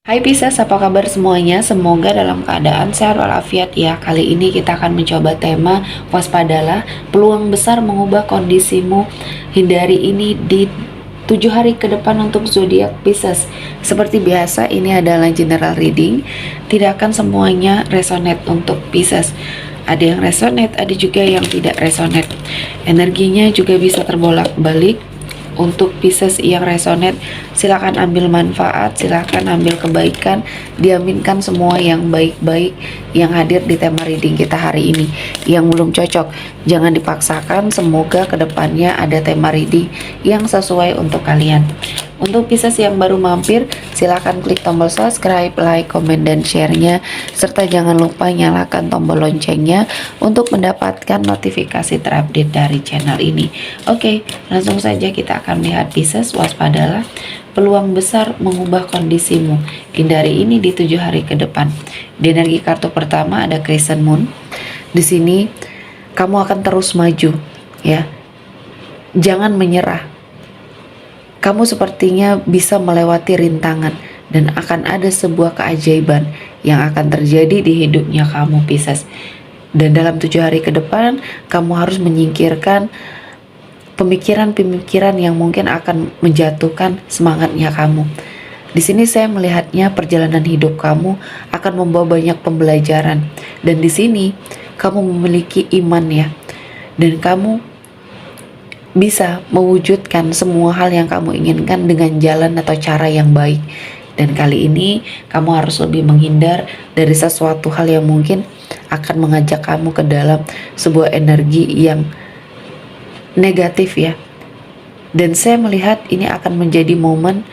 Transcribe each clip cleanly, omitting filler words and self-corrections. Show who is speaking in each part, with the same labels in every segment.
Speaker 1: Hai Pisces, apa kabar semuanya? Semoga dalam keadaan sehat walafiat ya. Kali ini kita akan mencoba tema waspadalah, peluang besar mengubah kondisimu. Hindari ini di 7 hari ke depan untuk zodiak Pisces. Seperti biasa, ini adalah general reading. Tidak akan semuanya resonate untuk Pisces. Ada yang resonate, ada juga yang tidak resonate. Energinya juga bisa terbolak-balik. Untuk Pisces yang resonate, silakan ambil manfaat, silakan ambil kebaikan, diaminkan semua yang baik-baik yang hadir di tema reading kita hari ini. Yang belum cocok, jangan dipaksakan, semoga kedepannya ada tema reading yang sesuai untuk kalian. Untuk Pisces yang baru mampir, silakan klik tombol subscribe, like, komen, dan share-nya, serta jangan lupa nyalakan tombol loncengnya untuk mendapatkan notifikasi terupdate dari channel ini. Oke, langsung saja kita akan lihat Pisces, waspadalah, peluang besar mengubah kondisimu. Hindari ini di 7 hari ke depan. Di energi kartu pertama ada Crescent Moon. Di sini kamu akan terus maju, ya. Jangan menyerah. Kamu sepertinya bisa melewati rintangan dan akan ada sebuah keajaiban yang akan terjadi di hidupnya kamu Pisces. Dan dalam 7 hari ke depan, kamu harus menyingkirkan pemikiran-pemikiran yang mungkin akan menjatuhkan semangatnya kamu. Di sini saya melihatnya perjalanan hidup kamu akan membawa banyak pembelajaran. Dan di sini kamu memiliki iman ya. Dan kamu bisa mewujudkan semua hal yang kamu inginkan dengan jalan atau cara yang baik. Dan kali ini kamu harus lebih menghindar dari sesuatu hal yang mungkin akan mengajak kamu ke dalam sebuah energi yang negatif ya. Dan saya melihat ini akan menjadi momen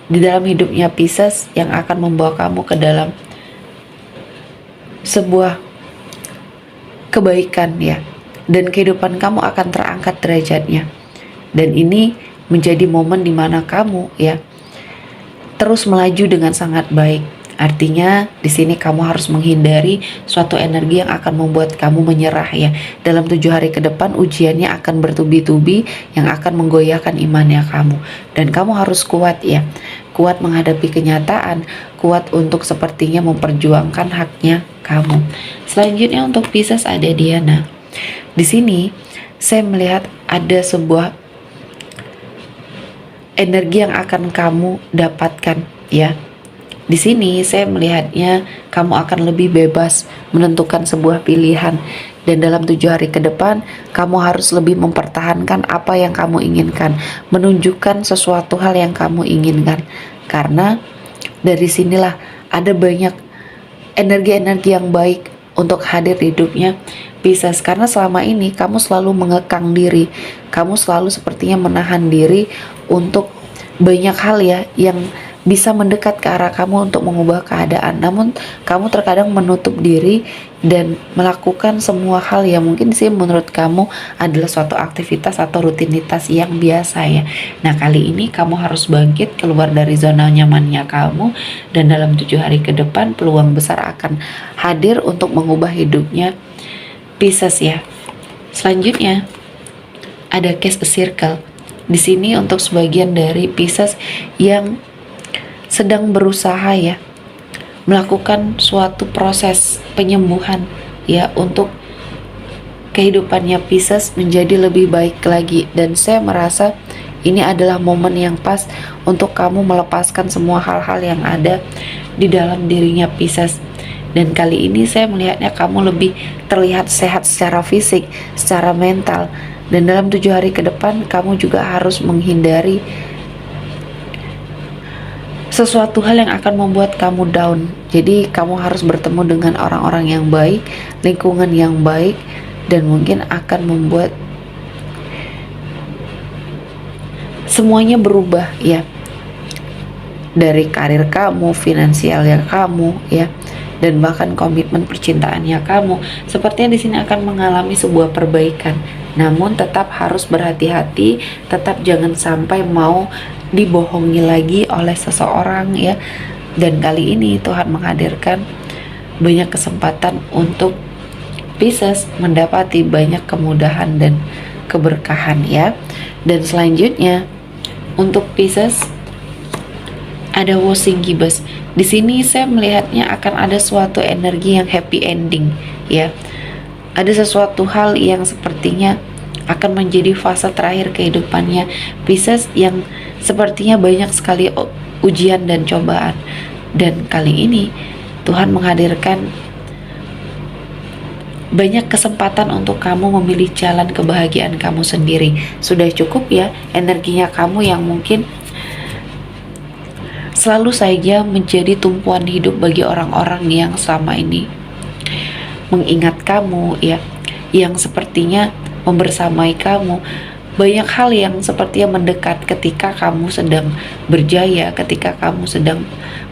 Speaker 1: di dalam hidupnya Pisces yang akan membawa kamu ke dalam sebuah kebaikan ya. Dan kehidupan kamu akan terangkat derajatnya. Dan ini menjadi momen dimana kamu ya terus melaju dengan sangat baik. Artinya di sini kamu harus menghindari suatu energi yang akan membuat kamu menyerah ya. Dalam 7 hari ke depan ujiannya akan bertubi-tubi yang akan menggoyahkan imannya kamu. Dan kamu harus kuat ya. Kuat menghadapi kenyataan, kuat untuk sepertinya memperjuangkan haknya kamu. Selanjutnya untuk Pisces ada Diana. Di sini saya melihat ada sebuah energi yang akan kamu dapatkan ya. Di sini saya melihatnya kamu akan lebih bebas menentukan sebuah pilihan, dan dalam 7 hari ke depan kamu harus lebih mempertahankan apa yang kamu inginkan, menunjukkan sesuatu hal yang kamu inginkan, karena dari sinilah ada banyak energi-energi yang baik untuk hadir di hidupnya Pisces. Karena selama ini kamu selalu mengekang diri, kamu selalu sepertinya menahan diri untuk banyak hal ya yang bisa mendekat ke arah kamu untuk mengubah keadaan. Namun kamu terkadang menutup diri dan melakukan semua hal yang mungkin sih menurut kamu adalah suatu aktivitas atau rutinitas yang biasa ya. Nah kali ini kamu harus bangkit keluar dari zona nyamannya kamu, dan dalam 7 hari ke depan peluang besar akan hadir untuk mengubah hidupnya Pisces ya. Selanjutnya ada Case a Circle. Di sini untuk sebagian dari Pisces yang sedang berusaha ya melakukan suatu proses penyembuhan ya untuk kehidupannya Pisces menjadi lebih baik lagi. Dan saya merasa ini adalah momen yang pas untuk kamu melepaskan semua hal-hal yang ada di dalam dirinya Pisces. Dan kali ini saya melihatnya kamu lebih terlihat sehat secara fisik, secara mental. Dan dalam 7 hari ke depan kamu juga harus menghindari sesuatu hal yang akan membuat kamu down. Jadi kamu harus bertemu dengan orang-orang yang baik, lingkungan yang baik, dan mungkin akan membuat semuanya berubah ya. Dari karir kamu, finansialnya kamu ya, dan bahkan komitmen percintaannya kamu. Sepertinya di sini akan mengalami sebuah perbaikan. Namun tetap harus berhati-hati, tetap jangan sampai mau dibohongi lagi oleh seseorang ya. Dan kali ini Tuhan menghadirkan banyak kesempatan untuk Pisces mendapati banyak kemudahan dan keberkahan ya. Dan selanjutnya untuk Pisces ada Washing Gibbous. Di sini saya melihatnya akan ada suatu energi yang happy ending ya. Ada sesuatu hal yang sepertinya akan menjadi fase terakhir kehidupannya Pisces, yang sepertinya banyak sekali ujian dan cobaan. Dan kali ini Tuhan menghadirkan banyak kesempatan untuk kamu memilih jalan kebahagiaan kamu sendiri. Sudah cukup ya energinya kamu yang mungkin selalu saja menjadi tumpuan hidup bagi orang-orang yang selama ini mengingat kamu ya, yang sepertinya membersamai kamu. Banyak hal yang sepertinya mendekat ketika kamu sedang berjaya, ketika kamu sedang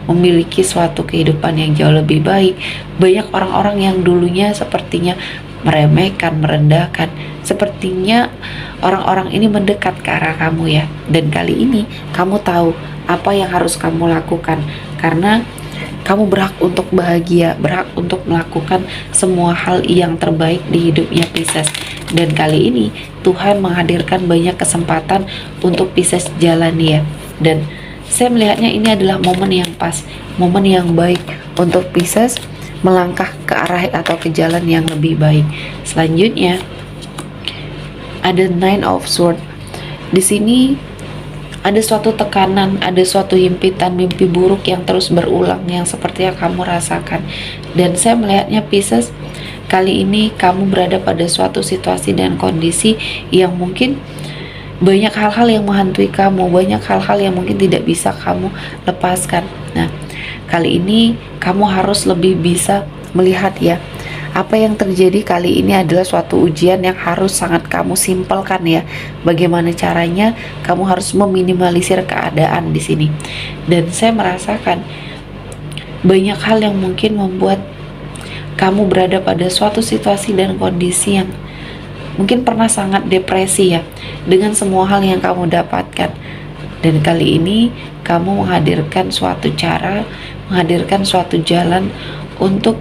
Speaker 1: memiliki suatu kehidupan yang jauh lebih baik. Banyak orang-orang yang dulunya sepertinya meremehkan, merendahkan, sepertinya orang-orang ini mendekat ke arah kamu ya. Dan kali ini kamu tahu apa yang harus kamu lakukan, karena kamu berhak untuk bahagia, berhak untuk melakukan semua hal yang terbaik di hidupnya Pisces. Dan kali ini Tuhan menghadirkan banyak kesempatan untuk Pisces jalani ya. Dan saya melihatnya ini adalah momen yang pas, momen yang baik untuk Pisces melangkah ke arah atau ke jalan yang lebih baik. Selanjutnya ada Nine of Swords. Di sini ada suatu tekanan, ada suatu himpitan mimpi buruk yang terus berulang yang seperti yang kamu rasakan. Dan saya melihatnya Pisces, kali ini kamu berada pada suatu situasi dan kondisi yang mungkin banyak hal-hal yang menghantui kamu, banyak hal-hal yang mungkin tidak bisa kamu lepaskan. Nah, kali ini kamu harus lebih bisa melihat ya, apa yang terjadi kali ini adalah suatu ujian yang harus sangat kamu simpelkan ya. Bagaimana caranya? Kamu harus meminimalisir keadaan di sini. Dan saya merasakan banyak hal yang mungkin membuat kamu berada pada suatu situasi dan kondisi yang mungkin pernah sangat depresi ya, dengan semua hal yang kamu dapatkan. Dan kali ini kamu menghadirkan suatu cara, menghadirkan suatu jalan untuk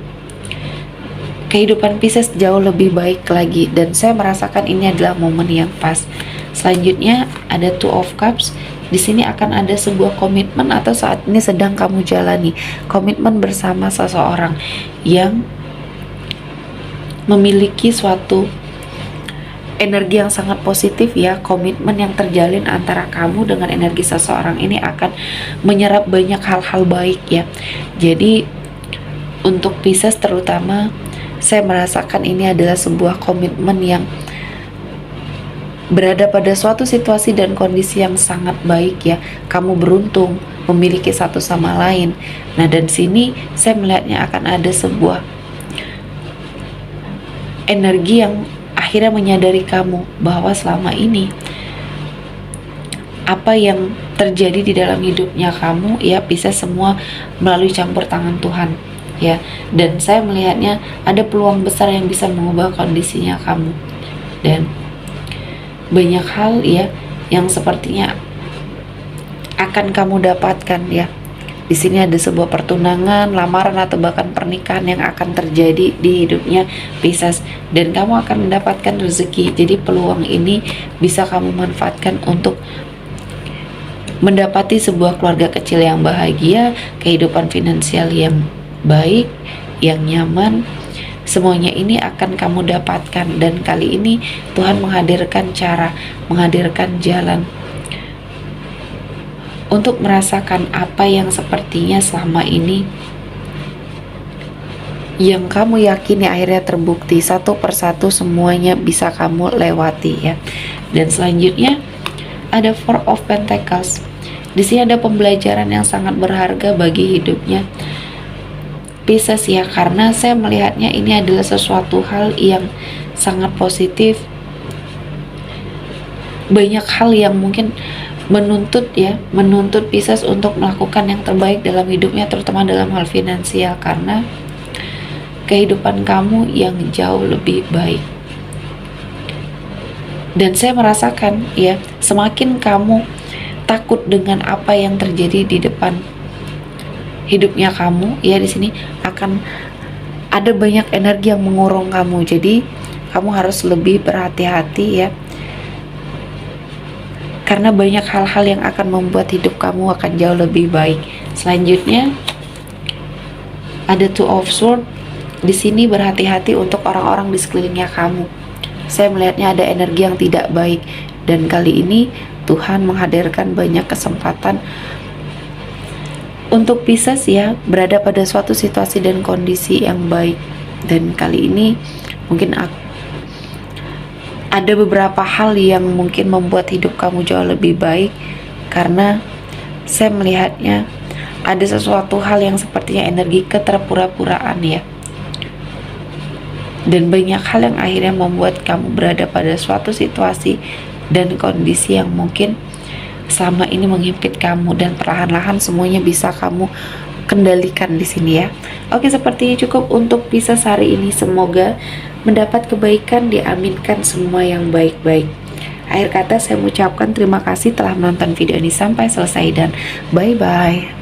Speaker 1: kehidupan Pisces jauh lebih baik lagi. Dan saya merasakan ini adalah momen yang pas. Selanjutnya ada Two of Cups. Di sini akan ada sebuah komitmen atau saat ini sedang kamu jalani komitmen bersama seseorang yang memiliki suatu energi yang sangat positif ya. Komitmen yang terjalin antara kamu dengan energi seseorang ini akan menyerap banyak hal-hal baik ya. Jadi untuk Pisces terutama, saya merasakan ini adalah sebuah komitmen yang berada pada suatu situasi dan kondisi yang sangat baik ya. Kamu beruntung memiliki satu sama lain. Nah, dan sini saya melihatnya akan ada sebuah energi yang akhirnya menyadari kamu bahwa selama ini apa yang terjadi di dalam hidupnya kamu ya bisa semua melalui campur tangan Tuhan ya. Dan saya melihatnya ada peluang besar yang bisa mengubah kondisinya kamu. Dan banyak hal ya yang sepertinya akan kamu dapatkan ya. Di sini ada sebuah pertunangan, lamaran atau bahkan pernikahan yang akan terjadi di hidupnya Pisces, dan kamu akan mendapatkan rezeki. Jadi peluang ini bisa kamu manfaatkan untuk mendapati sebuah keluarga kecil yang bahagia, kehidupan finansial yang baik, yang nyaman. Semuanya ini akan kamu dapatkan. Dan kali ini Tuhan menghadirkan cara, menghadirkan jalan untuk merasakan apa yang sepertinya selama ini yang kamu yakini akhirnya terbukti. Satu persatu semuanya bisa kamu lewati ya. Dan selanjutnya ada Four of Pentacles. Di sini ada pembelajaran yang sangat berharga bagi hidupnya Pisces ya, karena saya melihatnya ini adalah sesuatu hal yang sangat positif. Banyak hal yang mungkin menuntut Pisces untuk melakukan yang terbaik dalam hidupnya, terutama dalam hal finansial, karena kehidupan kamu yang jauh lebih baik. Dan saya merasakan ya, semakin kamu takut dengan apa yang terjadi di depan hidupnya kamu ya, di sini akan ada banyak energi yang mengurung kamu. Jadi kamu harus lebih berhati-hati ya, karena banyak hal-hal yang akan membuat hidup kamu akan jauh lebih baik. Selanjutnya Ada Two of Swords. Di sini berhati-hati untuk orang-orang di sekelilingnya kamu. Saya melihatnya ada energi yang tidak baik, dan kali ini Tuhan menghadirkan banyak kesempatan untuk Pisces ya, berada pada suatu situasi dan kondisi yang baik. Dan kali ini mungkin ada beberapa hal yang mungkin membuat hidup kamu jauh lebih baik, karena saya melihatnya ada sesuatu hal yang sepertinya energi keterpura-puraan ya, dan banyak hal yang akhirnya membuat kamu berada pada suatu situasi dan kondisi yang mungkin selama ini menghimpit kamu, dan perlahan-lahan semuanya bisa kamu kendalikan di sini ya. Oke, sepertinya cukup untuk Pisces hari ini. Semoga mendapat kebaikan, diaminkan semua yang baik-baik. Akhir kata saya mengucapkan terima kasih telah menonton video ini sampai selesai, dan bye-bye.